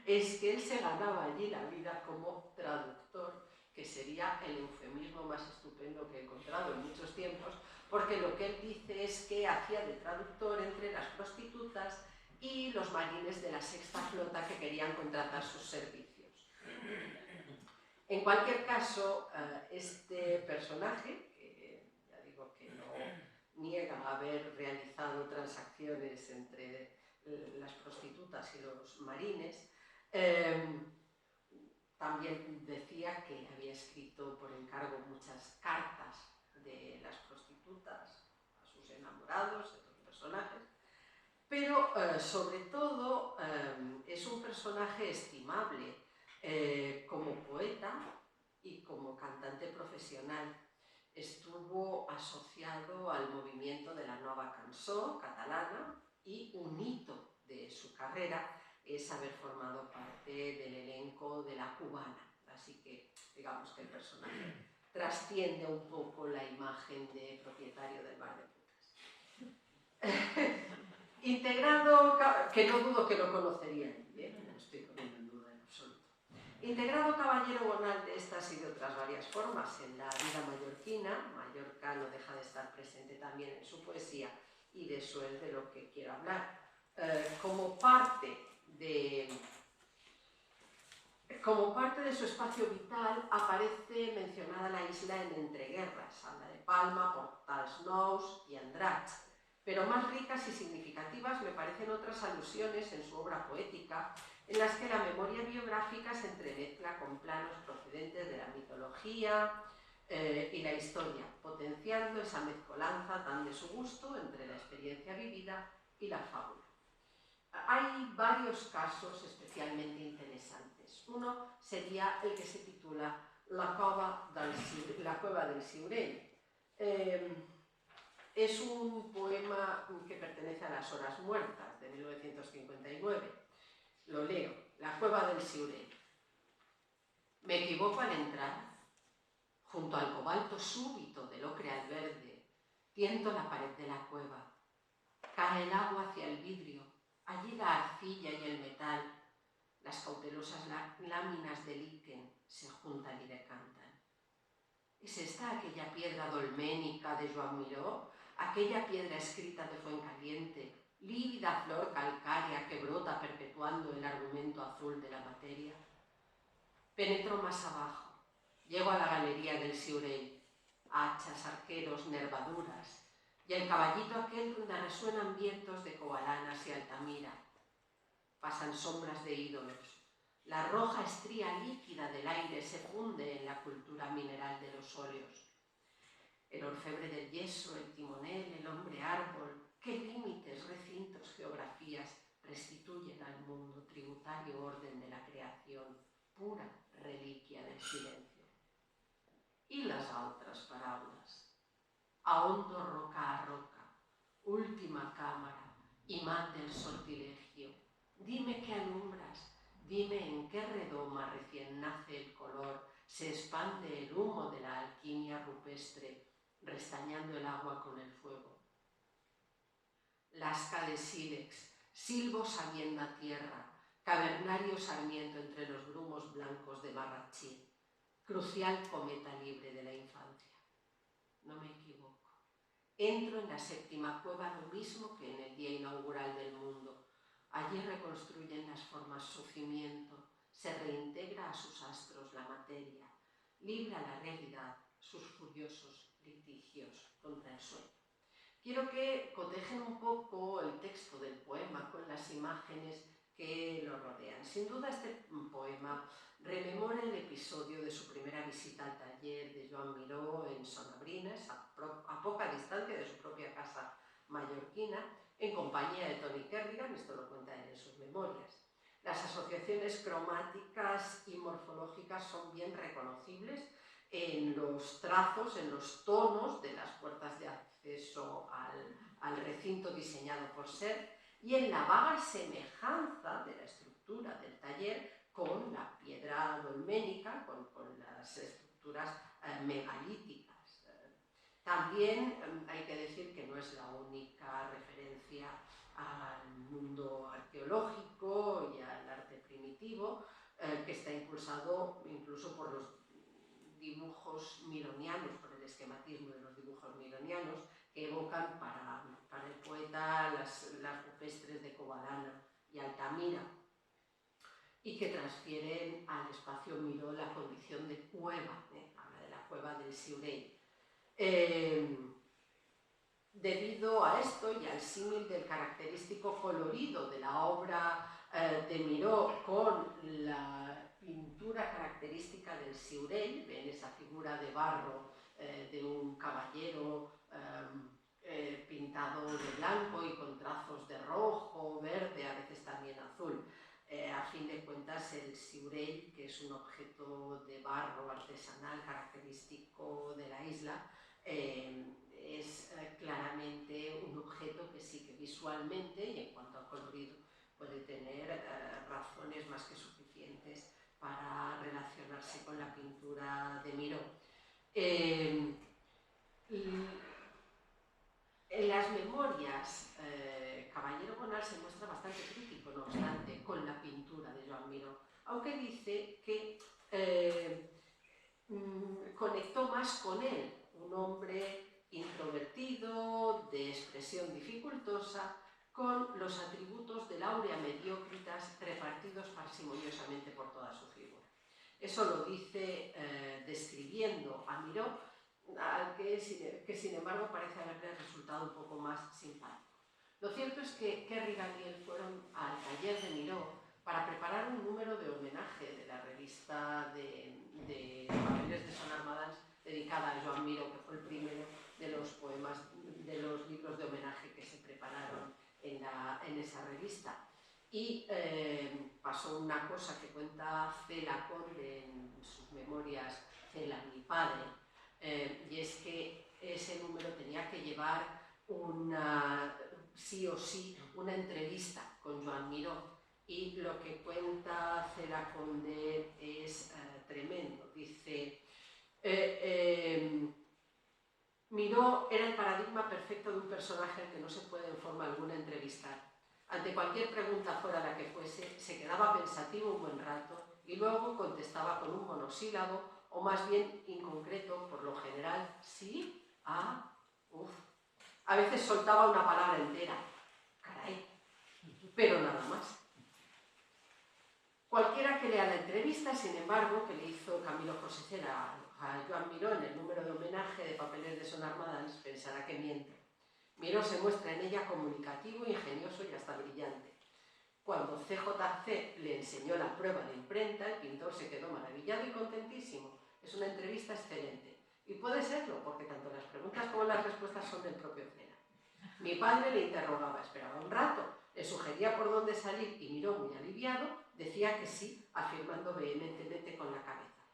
Speaker 2: es que él se ganaba allí la vida como traductor, que sería el eufemismo más estupendo que he encontrado en muchos tiempos, porque lo que él dice es que hacía de traductor entre las prostitutas y los marines de la Sexta Flota que querían contratar sus servicios. En cualquier caso, este personaje, que ya digo que niega haber realizado transacciones entre las prostitutas y los marines. También decía que había escrito por encargo muchas cartas de las prostitutas a sus enamorados, de los personajes, pero sobre todo es un personaje estimable como poeta y como cantante profesional. Estuvo asociado al movimiento de la Nova Cançó catalana y un hito de su carrera es haber formado parte del elenco de La Cubana. Así que digamos que el personaje trasciende un poco la imagen de propietario del bar de putas. Integrado, que no dudo que lo conocerían, no estoy poniendo en duda en absoluto. Integrado caballero bonal de estas y de otras varias formas en la vida mallorquina, Mallorca no deja de estar presente también en su poesía y de eso es de lo que quiero hablar. Como parte de su espacio vital aparece mencionada la isla en entreguerras, habla de Palma, Portals Nous y Andratx, pero más ricas y significativas me parecen otras alusiones en su obra poética, en las que la memoria biográfica se entremezcla con planos procedentes de la mitología y la historia, potenciando esa mezcolanza tan de su gusto entre la experiencia vivida y la fábula. Hay varios casos especialmente interesantes. Uno sería el que se titula La cueva del Ciureny. Es un poema que pertenece a las horas muertas de 1959. Lo leo. La cueva del Ciureny. Me equivoco al entrar. Junto al cobalto súbito del ocre al verde, tiento la pared de la cueva. Cae el agua hacia el vidrio. Allí la arcilla y el metal, las cautelosas láminas de líquen se juntan y decantan. ¿Es esta aquella piedra dolménica de Joan Miró? Aquella piedra escrita de Fuencaliente, lívida flor calcárea que brota perpetuando el argumento azul de la materia. Penetro más abajo, llego a la galería del Ciureny, hachas, arqueros, nervaduras, y el caballito aquel donde resuenan vientos de Coalanas y Altamira. Pasan sombras de ídolos. La roja estría líquida del aire se funde en la cultura mineral de los óleos. El orfebre del yeso, el timonel, el hombre árbol, qué límites, recintos, geografías restituyen al mundo tributario orden de la creación, pura reliquia del silencio. Y las otras parábolas. Ahondo roca a roca, última cámara, imán del sortilegio. Dime qué alumbras, dime en qué redoma recién nace el color, se expande el humo de la alquimia rupestre, restañando el agua con el fuego. Lasca de sílex, silbo sabiendo a tierra, cavernario sarmiento entre los grumos blancos de Marrachí, crucial cometa libre de la infancia. No me equivoco. Entro en la séptima cueva lo mismo que en el día inaugural del mundo. Allí reconstruyen las formas su cimiento, se reintegra a sus astros la materia, libra la realidad sus furiosos litigios contra el sueño. Quiero que cotejen un poco el texto del poema con las imágenes que lo rodean. Sin duda este poema rememora el episodio de su primera visita al taller de Joan Miró en Sonabrines, a poca distancia de su propia casa mallorquina, en compañía de Tony Kerrigan, esto lo cuenta él en sus memorias. Las asociaciones cromáticas y morfológicas son bien reconocibles en los trazos, en los tonos de las puertas de acceso al recinto diseñado por Sert y en la vaga semejanza de la estructura del taller con la piedra dolménica, con las estructuras megalíticas. También hay que decir que no es la única referencia al mundo arqueológico y al arte primitivo, que está impulsado incluso por los dibujos mironianos, por el esquematismo de los dibujos mironianos, que evocan para el poeta las rupestres de Covalana y Altamira, y que transfieren al espacio Miró la condición de cueva, habla de la cueva del Ciureny. Debido a esto y al símil del característico colorido de la obra de Miró con la pintura característica del Siurel, ven esa figura de barro de un caballero pintado de blanco y con trazos de rojo, verde, a veces también azul. A fin de cuentas, el Siurel, que es un objeto de barro artesanal característico de la isla, es claramente un objeto que sí que visualmente y en cuanto a colorido puede tener razones más que suficientes para relacionarse con la pintura de Miró. En las memorias, Caballero Bonal se muestra bastante crítico, no obstante, con la pintura de Joan Miró, aunque dice que conectó más con él, un hombre introvertido, de expresión dificultosa, con los atributos del áurea mediocritas repartidos parsimoniosamente por toda su figura. Eso lo dice describiendo a Miró, al que sin embargo parece haberle resultado un poco más simpático. Lo cierto es que Kerry y Gabriel fueron al taller de Miró para preparar un número de homenaje de la revista de Papeles de Son Armadans dedicada a Joan Miró, que fue el primero de los poemas, de los libros de homenaje que se prepararon en esa revista. Y pasó una cosa que cuenta Cela Conde en sus memorias, Cela, mi padre, y es que ese número tenía que llevar sí o sí una entrevista con Joan Miró, y lo que cuenta Cela Conde es tremendo. Dice, Miró era el paradigma perfecto de un personaje al que no se puede en forma alguna entrevistar. Ante cualquier pregunta fuera la que fuese, se quedaba pensativo un buen rato y luego contestaba con un monosílabo o más bien inconcreto, por lo general, sí, ah, uff. A veces soltaba una palabra entera, caray, pero nada más. Cualquiera que lea la entrevista, sin embargo, que le hizo Camilo José Cela a Joan Miró en el número de homenaje de Papeles de Son Armadans, pensará que miente. Miró se muestra en ella comunicativo, ingenioso y hasta brillante. Cuando CJC le enseñó la prueba de imprenta, el pintor se quedó maravillado y contentísimo. Es una entrevista excelente. Y puede serlo, porque tanto las preguntas como las respuestas son del propio Cela. Mi padre le interrogaba, esperaba un rato, le sugería por dónde salir y Miró, muy aliviado, decía que sí, afirmando vehementemente con la cabeza.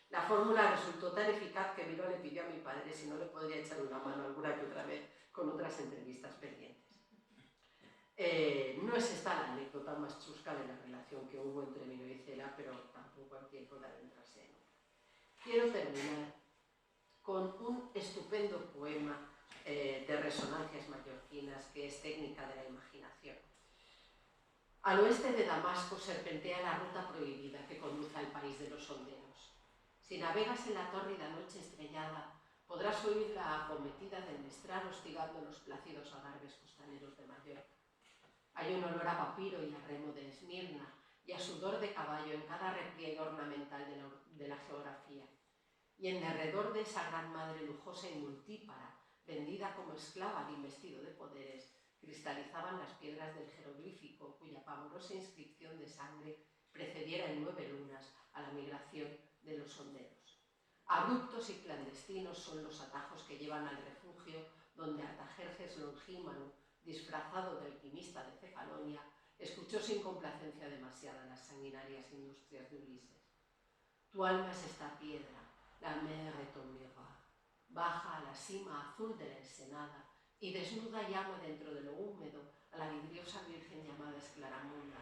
Speaker 2: La fórmula resultó tan eficaz que Miró le pidió a mi padre si no le podría echar una mano alguna que otra vez con otras entrevistas pendientes. No es esta la anécdota más chusca de la relación que hubo entre Miró y Cela, pero tampoco hay tiempo de adentrarse en otra. Quiero terminar con un estupendo poema de resonancias mallorquinas que es técnica de la imaginación. Al oeste de Damasco serpentea la ruta prohibida que conduce al país de los honderos. Si navegas en la tórrida noche estrellada, podrás oír la acometida del mestral hostigando los plácidos adarves costaneros de Mallorca. Hay un olor a papiro y a remo de Esmirna y a sudor de caballo en cada repliegue ornamental de la geografía. Y en derredor de esa gran madre lujosa y multípara, vendida como esclava al investido de poderes, cristalizaban las piedras del jeroglífico, cuya pavorosa inscripción de sangre precediera en 9 lunas a la migración de los honderos. Abruptos y clandestinos son los atajos que llevan al refugio donde Artajerjes Longímano, disfrazado de alquimista de Cefalonia, escuchó sin complacencia demasiada las sanguinarias industrias de Ulises. Tu alma es esta piedra, la mer de ton miroir. Baja a la cima azul de la ensenada y desnuda llama dentro de lo húmedo a la vidriosa virgen llamada Esclaramunda.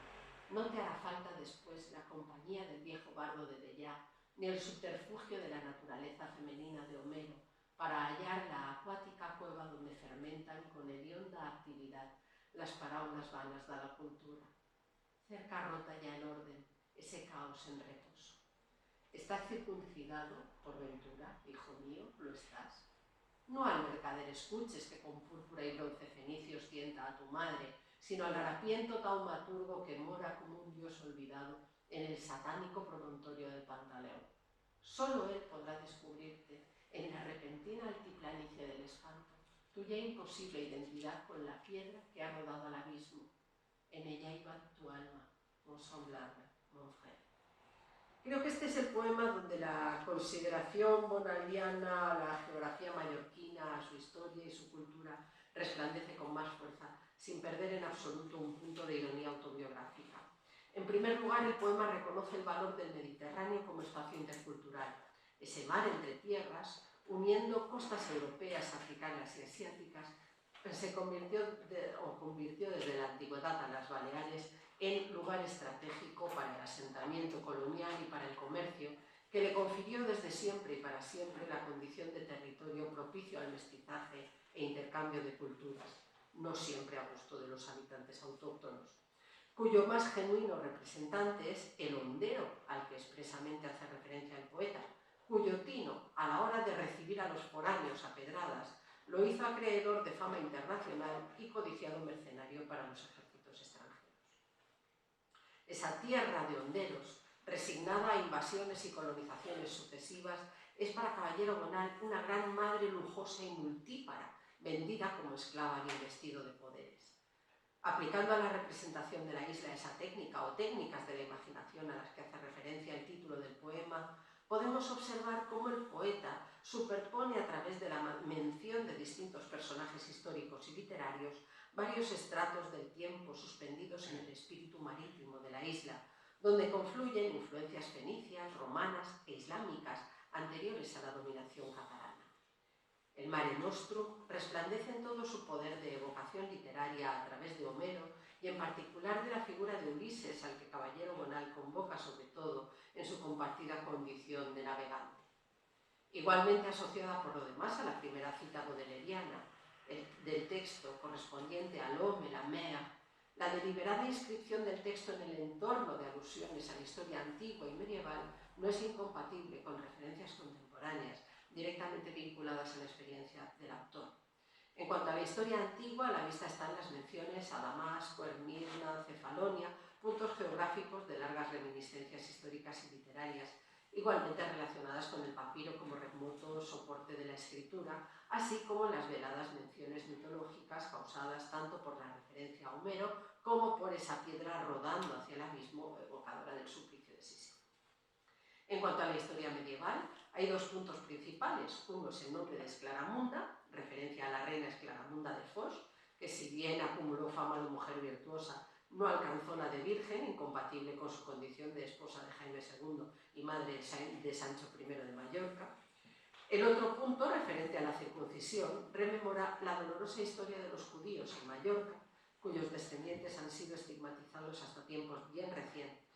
Speaker 2: No te hará falta después la compañía del viejo bardo de Dellá, ni el subterfugio de la naturaleza femenina de Homero, para hallar la acuática cueva donde fermentan con hedionda actividad las parábolas vanas de la cultura. Cerca rota ya el orden, ese caos en reposo. ¿Estás circuncidado, por ventura, hijo mío? ¿Lo estás? No al mercader escuches que con púrpura y bronce fenicios tienta a tu madre, sino al harapiento taumaturgo que mora como un dios olvidado en el satánico promontorio del Pantaleón. Solo él podrá descubrirte en la repentina altiplanicie del espanto, tuya imposible identidad con la piedra que ha rodado al abismo. En ella iba tu alma, mon semblable, mon frère. Creo que este es el poema donde la consideración bonaliana a la geografía mallorquina, a su historia y su cultura resplandece con más fuerza, sin perder en absoluto un punto de ironía autobiográfica. En primer lugar, el poema reconoce el valor del Mediterráneo como espacio intercultural, ese mar entre tierras, uniendo costas europeas, africanas y asiáticas, se convirtió desde la antigüedad a las Baleares en lugar estratégico para el asentamiento colonial y para el comercio, que le confirió desde siempre y para siempre la condición de territorio propicio al mestizaje e intercambio de culturas, no siempre a gusto de los habitantes autóctonos, cuyo más genuino representante es el hondero, al que expresamente hace referencia el poeta, cuyo tino, a la hora de recibir a los foráneos a pedradas, lo hizo acreedor de fama internacional y codiciado mercenario para los ejércitos extranjeros. Esa tierra de honderos, resignada a invasiones y colonizaciones sucesivas, es para Caballero Bonal una gran madre lujosa y multípara, vendida como esclava en investido de poderes. Aplicando a la representación de la isla esa técnica o técnicas de la imaginación a las que hace referencia el título del poema, podemos observar cómo el poeta superpone a través de la mención de distintos personajes históricos y literarios varios estratos del tiempo suspendidos en el espíritu marítimo de la isla, donde confluyen influencias fenicias, romanas e islámicas anteriores a la dominación catalana. El Mare Nostrum resplandece en todo su poder de evocación literaria a través de Homero y en particular de la figura de Ulises, al que Caballero Bonal convoca sobre todo en su compartida condición de navegante. Igualmente asociada por lo demás a la primera cita bodeleriana del texto correspondiente al Homme, la mer, la deliberada inscripción del texto en el entorno de alusiones a la historia antigua y medieval no es incompatible con referencias contemporáneas directamente vinculadas a la experiencia del autor. En cuanto a la historia antigua, a la vista están las menciones a Damasco, Esmirna, Cefalonia, puntos geográficos de largas reminiscencias históricas y literarias, igualmente relacionadas con el papiro como remoto soporte de la escritura, así como las veladas menciones mitológicas causadas tanto por la referencia a Homero como por esa piedra rodando hacia el abismo evocadora del suplicio de Sísifo. En cuanto a la historia medieval, hay dos puntos principales. Uno es el nombre de Esclaramunda, referencia a la reina Esclaramunda de Foix, que si bien acumuló fama de mujer virtuosa, no alcanzó la de virgen, incompatible con su condición de esposa de Jaime II y madre de Sancho I de Mallorca. El otro punto, referente a la circuncisión, rememora la dolorosa historia de los judíos en Mallorca, cuyos descendientes han sido estigmatizados hasta tiempos bien recientes.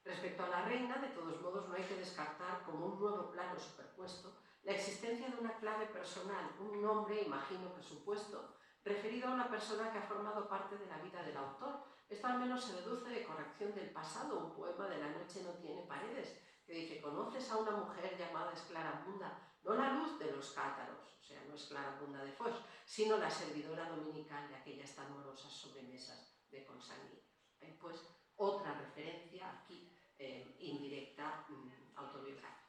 Speaker 2: Respecto a la reina, de todos modos, no hay que descartar como un nuevo plano superpuesto la existencia de una clave personal, un nombre, imagino que supuesto, referido a una persona que ha formado parte de la vida del autor. Esto al menos se deduce de Corrección del pasado, un poema de La noche no tiene paredes, que dice: ¿conoces a una mujer llamada Esclaramunda? No la luz de los cátaros, o sea, no Esclaramunda de Foix, sino la servidora dominical de aquellas tan morosas sobremesas de consanguíneos. Hay pues otra referencia aquí indirecta autobiográfica.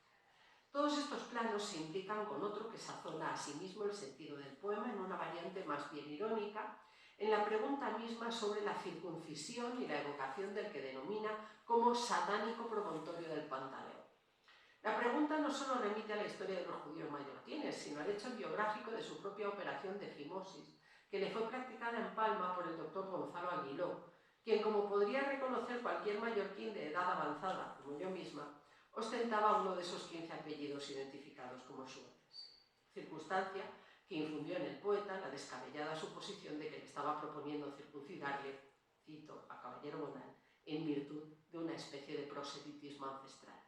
Speaker 2: Todos estos planos se implican con otro que sazona a sí mismo el sentido del poema en una variante más bien irónica, en la pregunta misma sobre la circuncisión y la evocación del que denomina como satánico promontorio del Pantaleo. La pregunta no solo remite a la historia de los judíos mallorquines, sino al hecho biográfico de su propia operación de fimosis, que le fue practicada en Palma por el doctor Gonzalo Aguiló, quien, como podría reconocer cualquier mallorquín de edad avanzada, como yo misma, ostentaba uno de esos 15 apellidos identificados como suertes. Circunstancia que infundió en el poeta la descabellada suposición de que le estaba proponiendo circuncidarle, cito a Caballero Bonal, en virtud de una especie de proselitismo ancestral.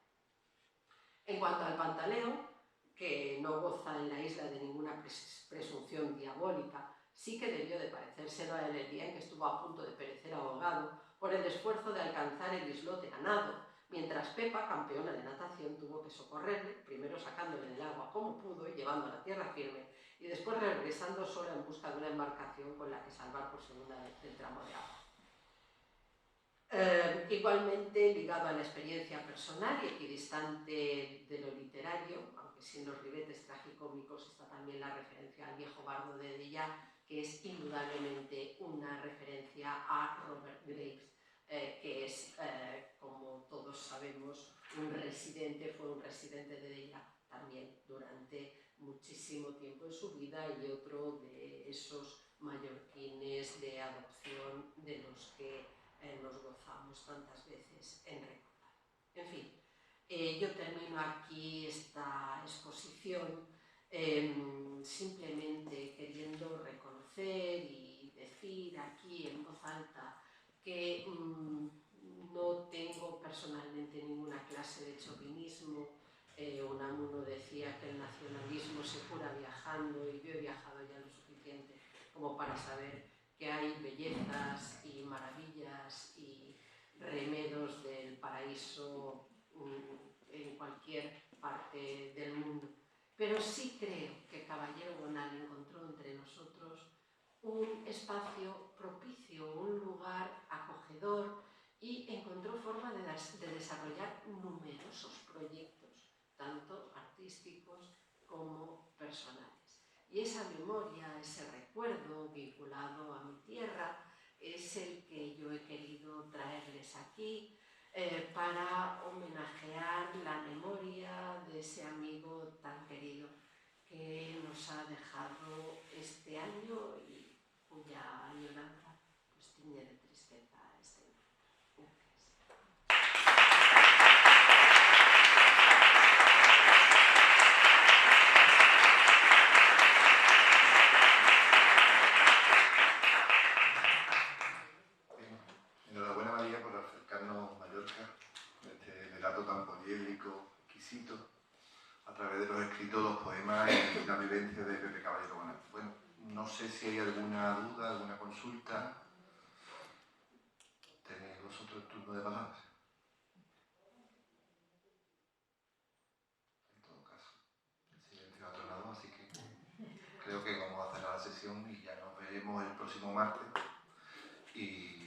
Speaker 2: En cuanto al Pantaleo, que no goza en la isla de ninguna presunción diabólica, sí que debió de parecérselo a él el día en que estuvo a punto de perecer ahogado por el esfuerzo de alcanzar el islote a nado, mientras Pepa, campeona de natación, tuvo que socorrerle, primero sacándole del agua como pudo y llevándola a tierra firme, y después regresando sola en busca de una embarcación con la que salvar por segunda vez el tramo de agua. Igualmente ligado a la experiencia personal y equidistante de lo literario, aunque porque sin los ribetes tragicómicos está también la referencia al viejo bardo de Della, que es indudablemente una referencia a Robert Graves, que es, como todos sabemos, fue un residente de Della también durante muchísimo tiempo en su vida, y otro de esos mallorquines de adopción de los que nos gozamos tantas veces en recordar. En fin, yo termino aquí esta exposición simplemente queriendo reconocer y decir aquí en voz alta que no tengo personalmente ninguna clase de chauvinismo. Unamuno decía que el nacionalismo se cura viajando, y yo he viajado ya lo suficiente como para saber que hay bellezas y maravillas y remedos del paraíso en cualquier parte del mundo. Pero sí creo que Caballero Bonal encontró entre nosotros un espacio propicio, un lugar acogedor, y encontró forma de desarrollar numerosos proyectos, tanto artísticos como personales. Y esa memoria, ese recuerdo vinculado a mi tierra, es el que yo he querido traerles aquí para homenajear la memoria de ese amigo tan querido que nos ha dejado este año y cuya añoranza pues tiñe de tristeza este momento.
Speaker 1: Enhorabuena, María, por acercarnos a Mallorca, este relato tan poliédrico, exquisito, a través de los escritos, los poemas y la vivencia de Pepe Caballero Bonal. Bueno, no sé si hay alguna duda, alguna consulta. ¿Tenéis vosotros el turno de palabras? En todo caso, el silencio atronado, así que creo que vamos a cerrar la sesión y ya nos veremos el próximo martes. Y